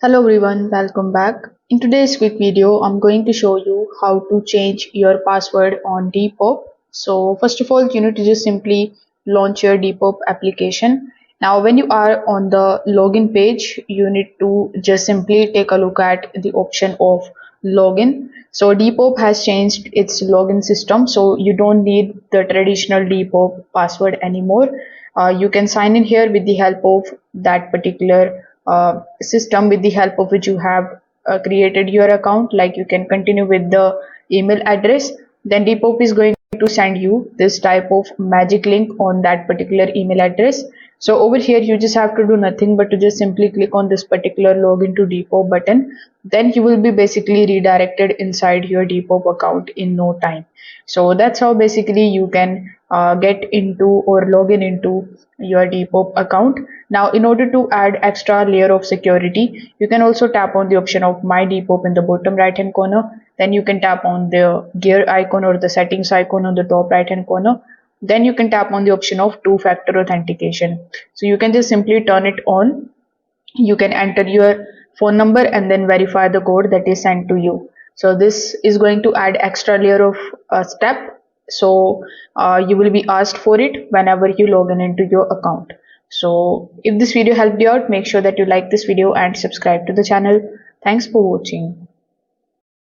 Hello everyone, welcome back. In today's quick video, I'm going to show you how to change your password on Depop. So first of all, you need to just simply launch your Depop application. Now when you are on the login page, you need to just simply take a look at the option of login. So Depop has changed its login system, so you don't need the traditional Depop password anymore. You can sign in here with the help of that particular system with the help of which you have created your account. Like you can continue with the email address, then Depop is going to send you this type of magic link on that particular email address. So over here you just have to do nothing but to just simply click on this particular login to Depop button. Then you will be basically redirected inside your Depop account in no time. So that's how basically you can get into or log into your Depop account. Now, in order to add extra layer of security, you can also tap on the option of My Depop in the bottom right hand corner. Then you can tap on the gear icon or the settings icon on the top right hand corner. Then you can tap on the option of two-factor authentication. So you can just simply turn it on. You can enter your phone number and then verify the code that is sent to you. So this is going to add extra layer of step. So you will be asked for it whenever you log in into your account. So if this video helped you out, make sure that you like this video and subscribe to the channel. Thanks for watching.